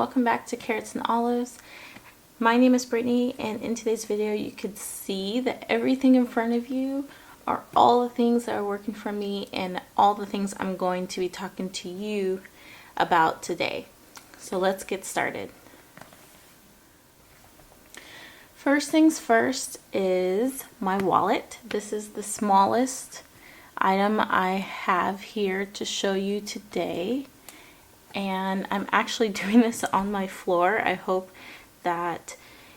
welcome back to Carrots and Olives. My name is Brittany, and in today's video you could see that everything in front of you are all the things that are working for me and all the things I'm going to be talking to you about today. So let's get started. First things first is my wallet. This is the smallest item I have here to show you today. And I'm actually doing this on my floor. I hope that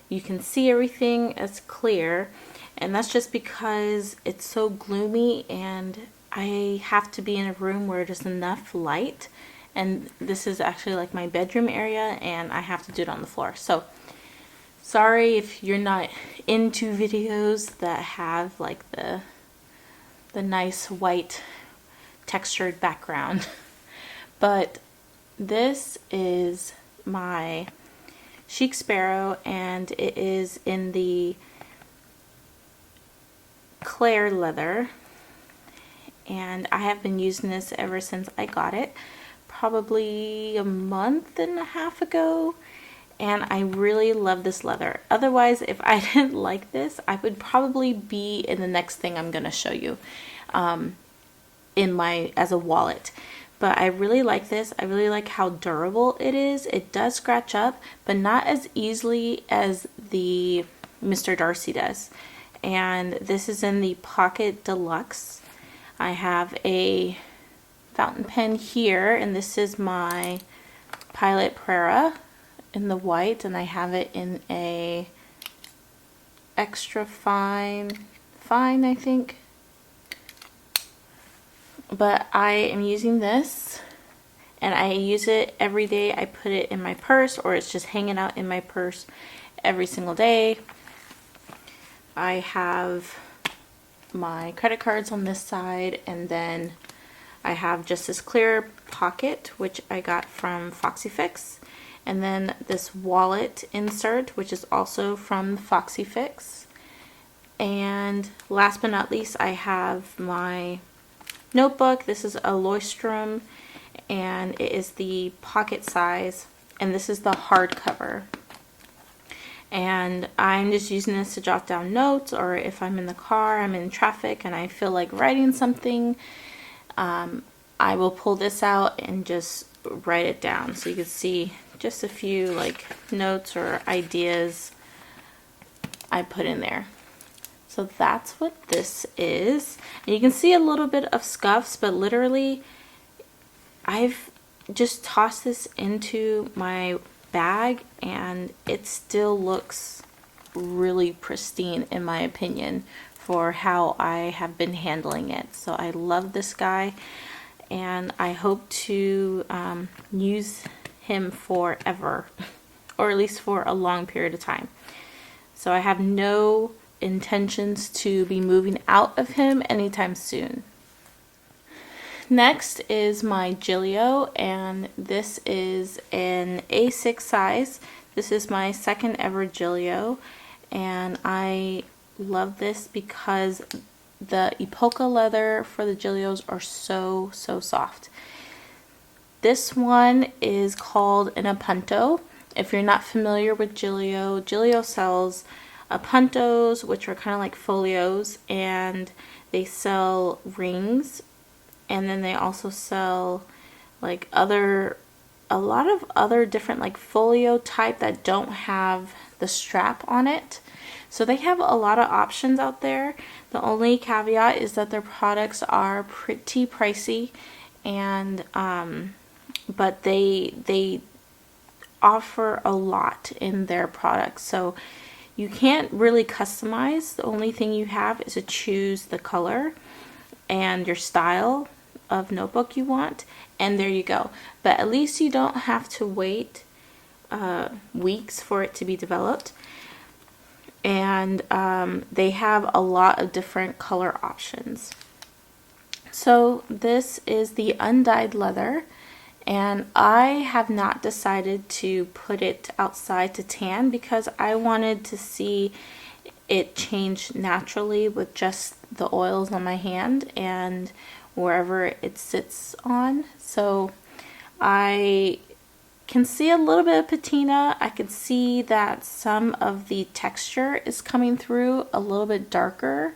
you can see everything as clear, and that's just because it's so gloomy and I have to be in a room where there's enough light, and this is actually like my bedroom area and I have to do it on the floor. So sorry if you're not into videos that have like the nice white textured background. But this is my Chic Sparrow, and it is in the Claire leather, and I have been using this ever since I got it, probably a month and a half ago, and I really love this leather. Otherwise, if I didn't like this, I would probably be in the next thing I'm going to show you as a wallet. But I really like this. I really like how durable it is. It does scratch up, but not as easily as the Mr. Darcy does. And this is in the Pocket Deluxe. I have a fountain pen here, and this is my Pilot Prera in the white, and I have it in a extra fine I think. But I am using this, and I use it every day. I put it in my purse, or it's just hanging out in my purse every single day. I have my credit cards on this side, and then I have just this clear pocket, which I got from Foxyfix, and then this wallet insert, which is also from Foxyfix. And last but not least, I have my notebook. This is a Leuchtturm, and it is the pocket size, and this is the hardcover. And I'm just using this to jot down notes, or if I'm in the car, I'm in traffic, and I feel like writing something, I will pull this out and just write it down. So you can see just a few like notes or ideas I put in there. So that's what this is. And you can see a little bit of scuffs, but literally I've just tossed this into my bag and it still looks really pristine in my opinion for how I have been handling it. So I love this guy, and I hope to use him forever, or at least for a long period of time. So I have no intentions to be moving out of him anytime soon. Next is my Giglio, and this is an A6 size. This is my second ever Giglio, and I love this because the Epoca leather for the Gillios are so soft. This one is called an Appunto. If you're not familiar with Giglio, Giglio sells Appuntos, which are kind of like folios, and they sell rings, and then they also sell like a lot of other different like folio type that don't have the strap on it. So they have a lot of options out there. The only caveat is that their products are pretty pricey, and but they offer a lot in their products. So you can't really customize. The only thing you have is to choose the color and your style of notebook you want, and there you go. But at least you don't have to wait weeks for it to be developed. And they have a lot of different color options. So this is the undyed leather, and I have not decided to put it outside to tan because I wanted to see it change naturally with just the oils on my hand and wherever it sits on. So I can see a little bit of patina. I can see that some of the texture is coming through a little bit darker.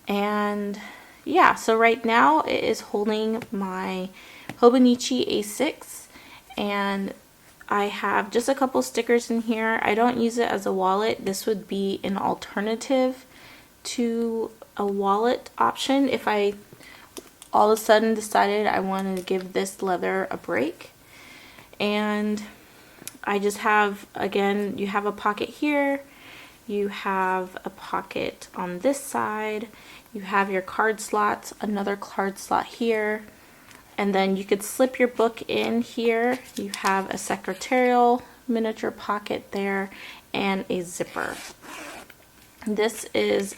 And yeah, so right now it is holding my Hobonichi A6, and I have just a couple stickers in here. I don't use it as a wallet. This would be an alternative to a wallet option if I all of a sudden decided I wanted to give this leather a break. And I just have, again, you have a pocket here, you have a pocket on this side, you have your card slots, another card slot here, and then you could slip your book in here. You have a secretarial miniature pocket there and a zipper. This is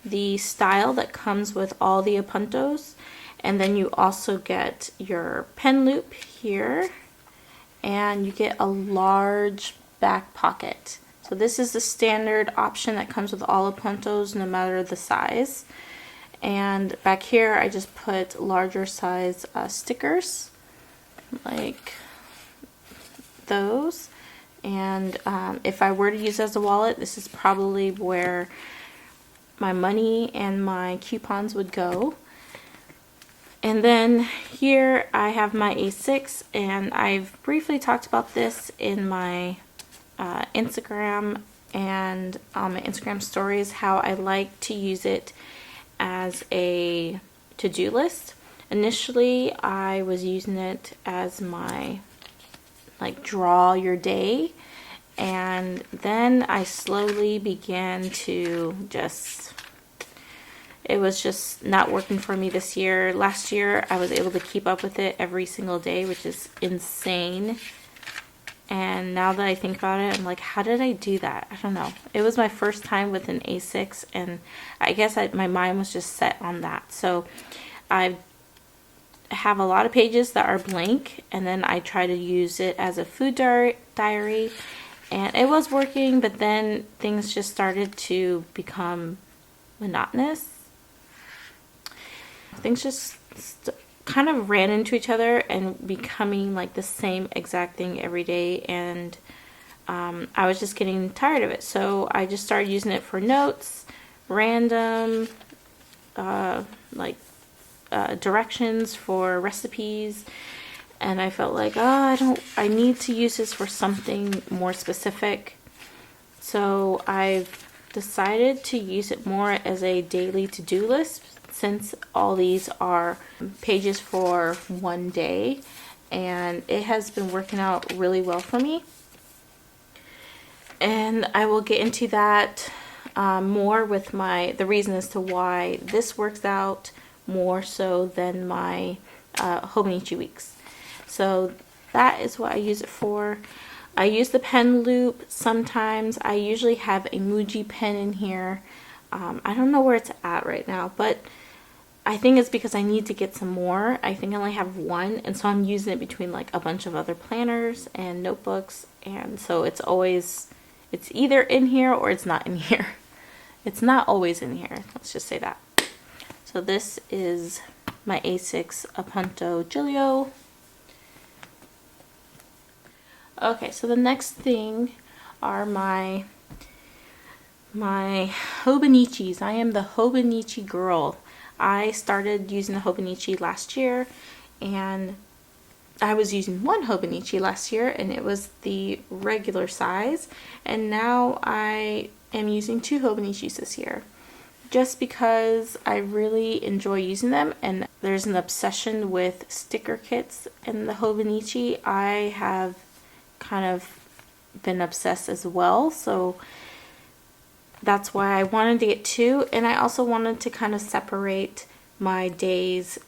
the style that comes with all the apuntos, and then you also get your pen loop here, and you get a large back pocket. So this is the standard option that comes with all apuntos, no matter the size. And back here I just put larger size stickers like those. And if I were to use it as a wallet, this is probably where my money and my coupons would go. And then here I have my A6, and I've briefly talked about this in my Instagram and on my Instagram stories, how I like to use it as a to-do list. Initially I was using it as my like draw your day, and then I slowly began to just, it was just not working for me this year. Last year I was able to keep up with it every single day, which is insane. And now that I think about it, I'm like, how did I do that? I don't know. It was my first time with an A6, and I guess my mind was just set on that. So I have a lot of pages that are blank, and then I try to use it as a food diary, and it was working, but then things just started to become monotonous. Things just kind of ran into each other and becoming like the same exact thing every day, and I was just getting tired of it. So I just started using it for notes, random directions for recipes, and I felt like, oh, I need to use this for something more specific. So I've decided to use it more as a daily to-do list, since all these are pages for one day, and it has been working out really well for me. And I will get into that more with the reason as to why this works out more so than my Hobonichi weeks. So that is what I use it for. I use the pen loop sometimes. I usually have a Muji pen in here. I don't know where it's at right now, but I think it's because I need to get some more. I think I only have one, and so I'm using it between like a bunch of other planners and notebooks, and so it's either in here or it's not in here. It's not always in here, let's just say that. So this is my A6 Apunto Giglio. Okay, so the next thing are my Hobonichis. I am the Hobonichi girl. I started using the Hobonichi last year, and I was using one Hobonichi last year, and it was the regular size, and now I am using two Hobonichis this year, just because I really enjoy using them, and there's an obsession with sticker kits in the Hobonichi. I have kind of been obsessed as well, so that's why I wanted to get two. And I also wanted to kind of separate my days,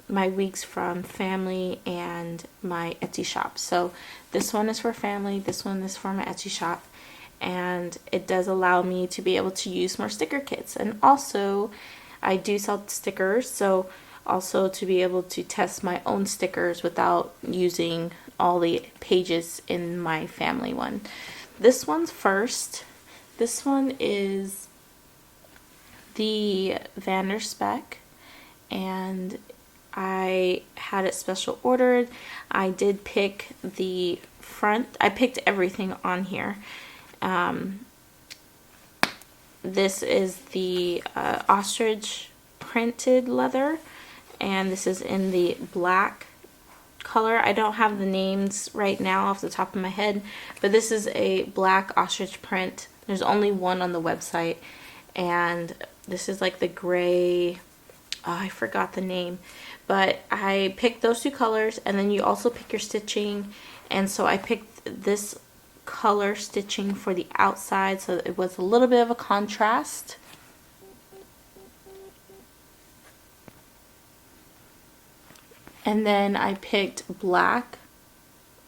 my weeks from family and my Etsy shop. So this one is for family, this one is for my Etsy shop, and it does allow me to be able to use more sticker kits. And also I do sell stickers, so also to be able to test my own stickers without using all the pages in my family one. This one's first. This one is the VanDerSpek, and I had it special ordered. I did pick the front. I picked everything on here. This is the ostrich printed leather, and this is in the black color. I don't have the names right now off the top of my head, but this is a black ostrich print. There's only one on the website, and this is like the gray, I forgot the name, but I picked those two colors, and then you also pick your stitching, and so I picked this color stitching for the outside, so it was a little bit of a contrast. And then I picked black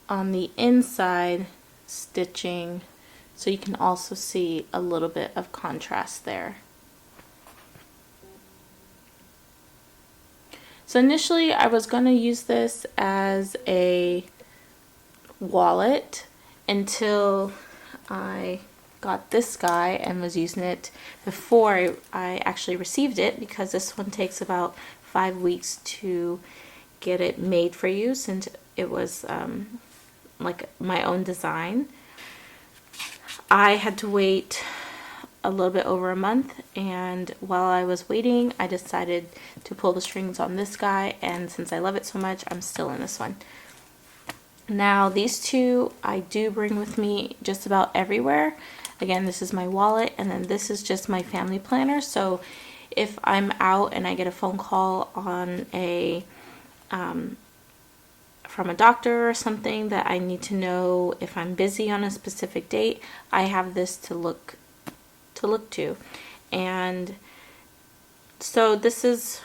on the inside stitching, so you can also see a little bit of contrast there. So initially I was going to use this as a wallet until I got this guy and was using it before I actually received it, because this one takes about 5 weeks to get it made for you, since it was like my own design. I had to wait a little bit over a month, and while I was waiting I decided to pull the strings on this guy, and since I love it so much I'm still in this one. Now these two I do bring with me just about everywhere. Again, this is my wallet, and then this is just my family planner, so if I'm out and I get a phone call on a from a doctor or something that I need to know if I'm busy on a specific date, I have this to look to. And so this is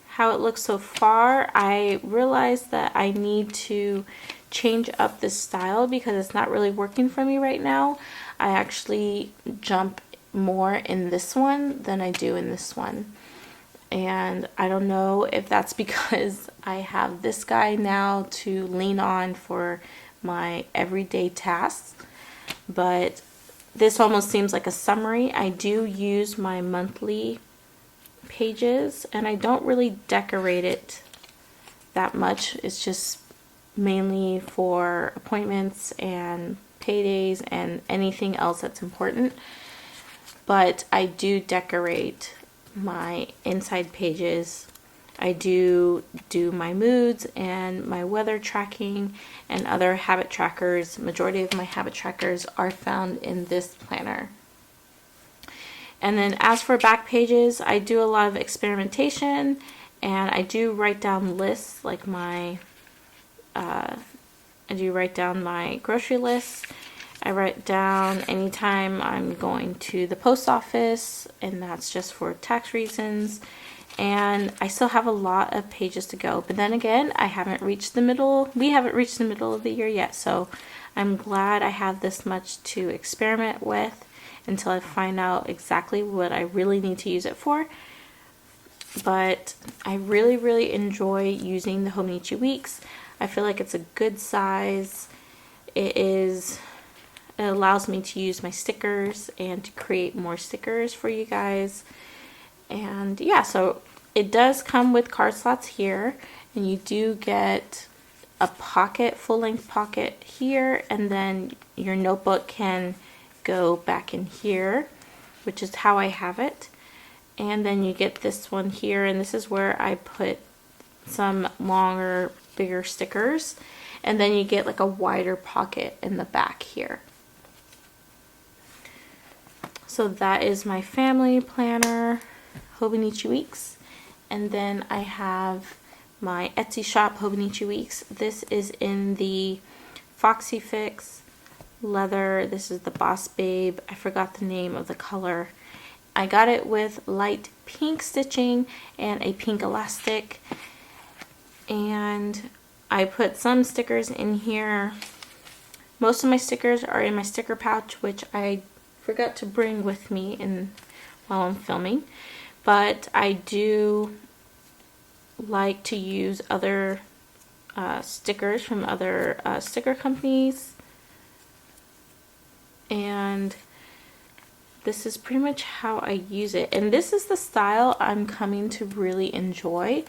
how it looks so far. I realized that I need to change up this style because it's not really working for me right now. I actually jump more in this one than I do in this one. And I don't know if that's because I have this guy now to lean on for my everyday tasks, but this almost seems like a summary. I do use my monthly pages, and I don't really decorate it that much. It's just mainly for appointments and paydays and anything else that's important. But I do decorate my inside pages. I do my moods and my weather tracking and other habit trackers. Majority of my habit trackers are found in this planner. And then as for back pages, I do a lot of experimentation, and I do write down lists, like my I do write down my grocery lists. I write down anytime I'm going to the post office, and that's just for tax reasons. And I still have a lot of pages to go, but then again, we haven't reached the middle of the year yet, so I'm glad I have this much to experiment with until I find out exactly what I really need to use it for. But I really enjoy using the Hobonichi Weeks. I feel like it's a good size. It allows me to use my stickers and to create more stickers for you guys. And yeah, so it does come with card slots here, and you do get a pocket, full-length pocket here, and then your notebook can go back in here, which is how I have it. And then you get this one here, and this is where I put some longer, bigger stickers. And then you get like a wider pocket in the back here. So that is my family planner, Hobonichi Weeks. And then I have my Etsy shop, Hobonichi Weeks. This is in the Foxy Fix leather. This is the Boss Babe. I forgot the name of the color. I got it with light pink stitching and a pink elastic. And I put some stickers in here. Most of my stickers are in my sticker pouch, which I forgot to bring with me while I'm filming. But I do like to use other stickers from other sticker companies. And this is pretty much how I use it. And this is the style I'm coming to really enjoy,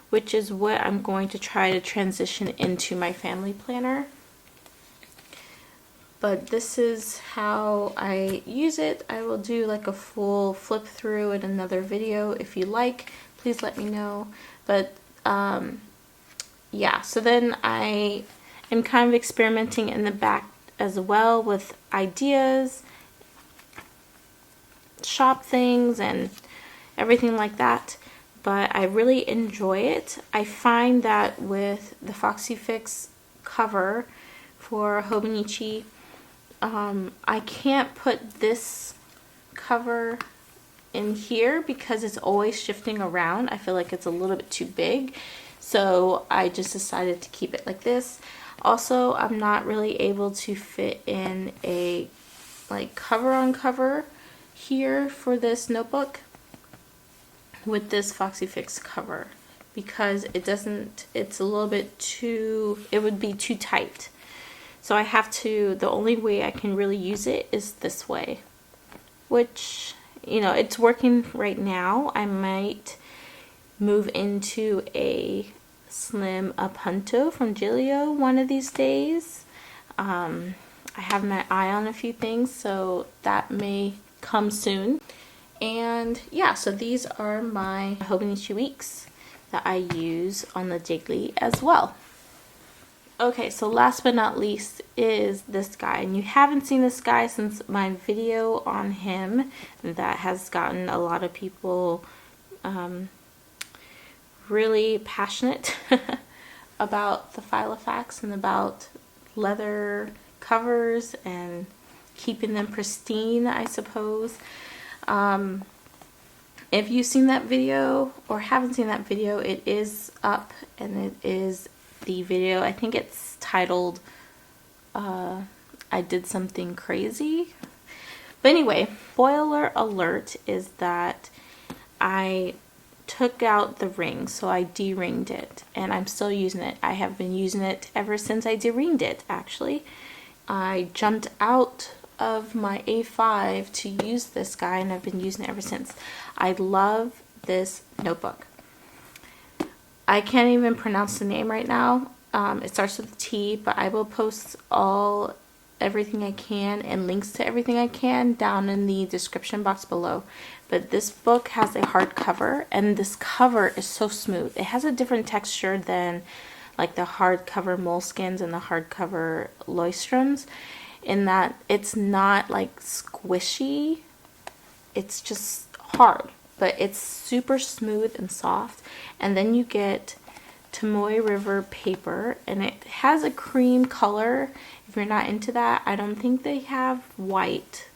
which is what I'm going to try to transition into my family planner. But this is how I use it. I will do like a full flip through in another video. If you like, please let me know. But yeah, so then I am kind of experimenting in the back as well with ideas, shop things, and everything like that. But I really enjoy it. I find that with the Foxy Fix cover for Hobonichi, I can't put this cover in here because it's always shifting around. I feel like it's a little bit too big, so I just decided to keep it like this. Also, I'm not really able to fit in a like cover on cover here for this notebook with this Foxy Fix cover because it's a little bit too, it would be too tight. So I have to, the only way I can really use it is this way, which, you know, it's working right now. I might move into a slim appunto from Giglio one of these days. I have my eye on a few things, so that may come soon. And yeah, so these are my Hobonichi weeks that I use on the Giglio as well. Okay, so last but not least is this guy, and you haven't seen this guy since my video on him that has gotten a lot of people really passionate about the Filofax and about leather covers and keeping them pristine, I suppose. If you've seen that video or haven't seen that video, it is up, and it is the video, I think it's titled I Did Something Crazy. But anyway, spoiler alert is that I took out the ring, so I de-ringed it, and I'm still using it. I have been using it ever since I de-ringed it, actually. I jumped out of my A5 to use this guy, and I've been using it ever since. I love this notebook. I can't even pronounce the name right now. It starts with a T, but I will post everything I can and links to everything I can down in the description box below. But this book has a hardcover, and this cover is so smooth. It has a different texture than like the hardcover moleskins and the hardcover Leustrums, in that it's not like squishy. It's just hard, but it's super smooth and soft. And then you get Tomoe River paper, and it has a cream color. If you're not into that, I don't think they have white.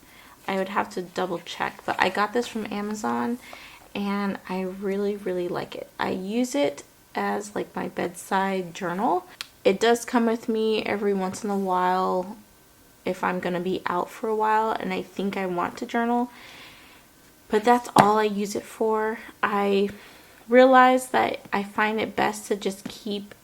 I would have to double check, but I got this from Amazon and I really, really like it. I use it as like my bedside journal. It does come with me every once in a while if I'm gonna be out for a while and I think I want to journal, but that's all I use it for. I realized that I find it best to just keep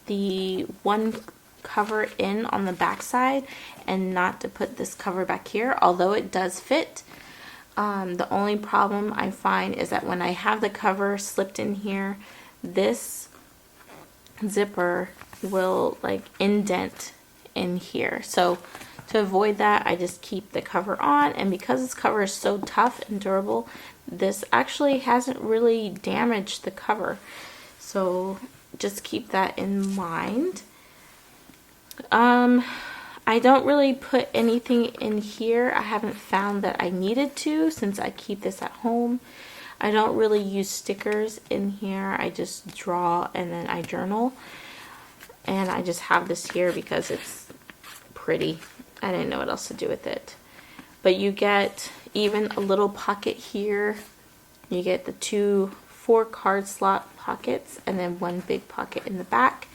the one cover in on the back side and not to put this cover back here, although it does fit. The only problem I find is that when I have the cover slipped in here, this zipper will like indent in here. So to avoid that, I just keep the cover on, and because this cover is so tough and durable, this actually hasn't really damaged the cover. So just keep that in mind. I don't really put anything in here. I haven't found that I needed to, since I keep this at home. I don't really use stickers in here. I just draw and then I journal. And I just have this here because it's pretty. I didn't know what else to do with it. But you get even a little pocket here. You get the 2 4-card slot pockets and then one big pocket in the back.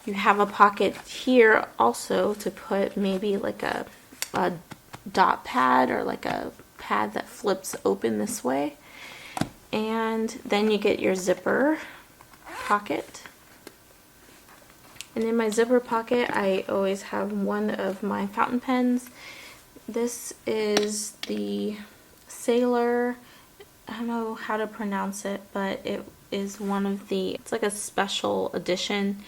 You have a pocket here also to put maybe like a dot pad or like a pad that flips open this way. And then you get your zipper pocket. And in my zipper pocket, I always have one of my fountain pens. This is the Sailor, I don't know how to pronounce it, but it is one of the, it's like a special edition,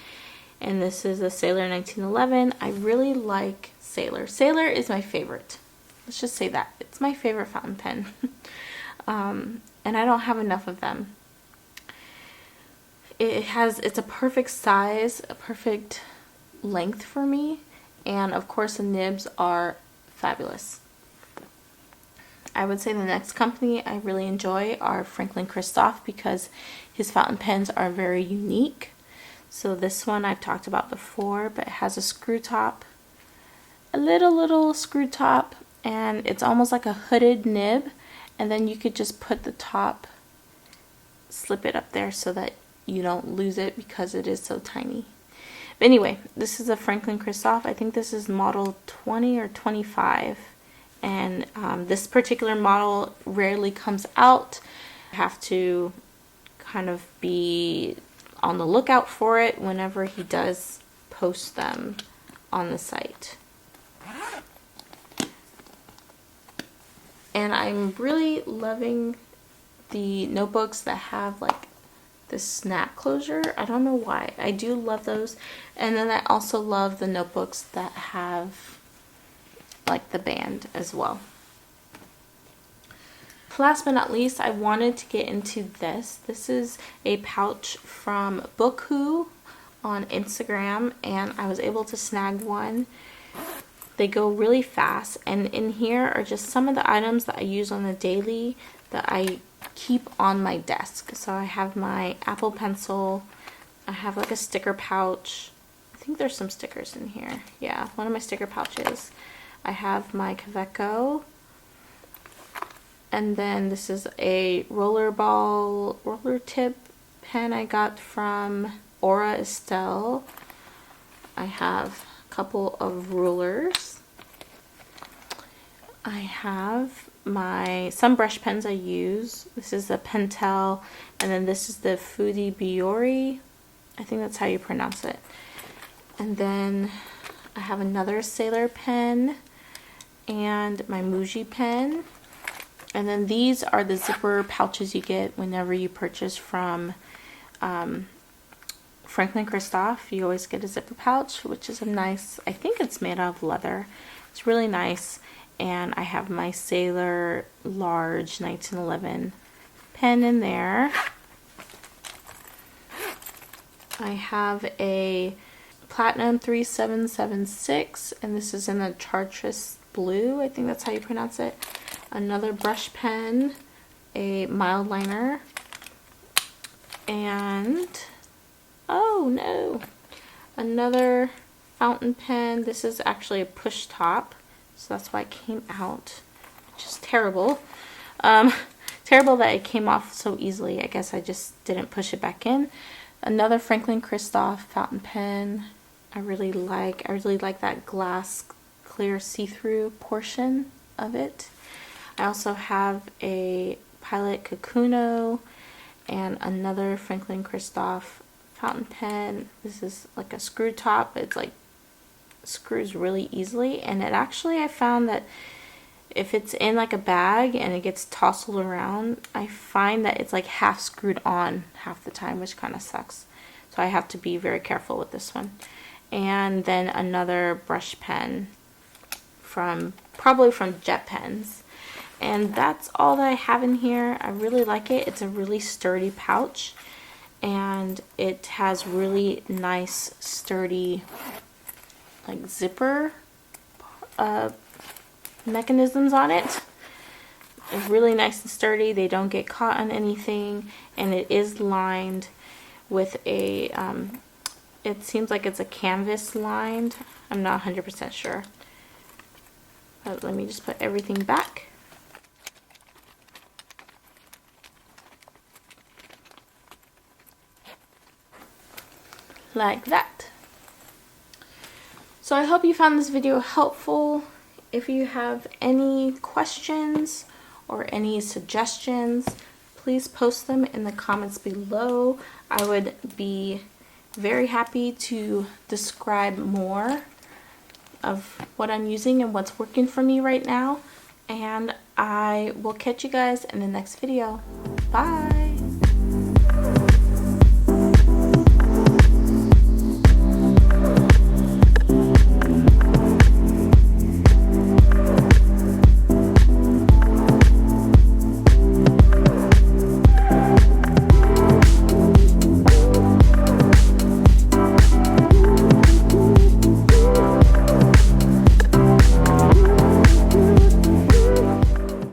and this is a Sailor 1911. I really like Sailor. Sailor is my favorite. Let's just say that. It's my favorite fountain pen. And I don't have enough of them. It's a perfect size, a perfect length for me, and of course the nibs are fabulous. I would say the next company I really enjoy are Franklin Christoph, because his fountain pens are very unique. So this one I've talked about before, but it has a screw top, a little screw top, and it's almost like a hooded nib, and then you could just put the top, slip it up there so that you don't lose it because it is so tiny. But anyway, this is a Franklin Christoph. I think this is model 20 or 25, and this particular model rarely comes out. I have to kind of be on the lookout for it whenever he does post them on the site. And I'm really loving the notebooks that have like this snap closure. I don't know why. I do love those. And then I also love the notebooks that have like the band as well. Last but not least, I wanted to get into this. This is a pouch from Bookwho on Instagram, and I was able to snag one. They go really fast, and in here are just some of the items that I use on the daily that I keep on my desk. So I have my Apple Pencil, I have like a sticker pouch. I think there's some stickers in here. Yeah, one of my sticker pouches. I have my Kaweco, and then this is a roller tip pen I got from Aura Estelle. I have a couple of rulers. I have some brush pens I use. This is the Pentel, and then this is the Foodie Biori. I think that's how you pronounce it. And then I have another Sailor pen and my Muji pen. And then these are the zipper pouches you get whenever you purchase from Franklin Christoph. You always get a zipper pouch, which is a nice, I think it's made out of leather. It's really nice. And I have my Sailor large 1911 pen in there. I have a Platinum 3776, and this is in the Chartreuse blue. I think that's how you pronounce it. Another brush pen, a mild liner, and oh no, another fountain pen. This is actually a push top, so that's why it came out, which is terrible. Terrible that it came off so easily. I guess I just didn't push it back in. Another Franklin Christoph fountain pen. I really like that glass clear see-through portion of it. I also have a Pilot Kakuno and another Franklin Christoph fountain pen. This is like a screw top. It's like screws really easily, and it actually, I found that if it's in like a bag and it gets tousled around, I find that it's like half screwed on half the time, which kind of sucks. So I have to be very careful with this one. And then another brush pen probably from Jet Pens. And that's all that I have in here. I really like it. It's a really sturdy pouch, and it has really nice sturdy like zipper mechanisms on it. It's really nice and sturdy. They don't get caught on anything, and it is lined with a it seems like it's a canvas lined. I'm not 100% sure, but let me just put everything back. Like that. So I hope you found this video helpful. If you have any questions or any suggestions, please post them in the comments below. I would be very happy to describe more of what I'm using and what's working for me right now. And I will catch you guys in the next video. Bye!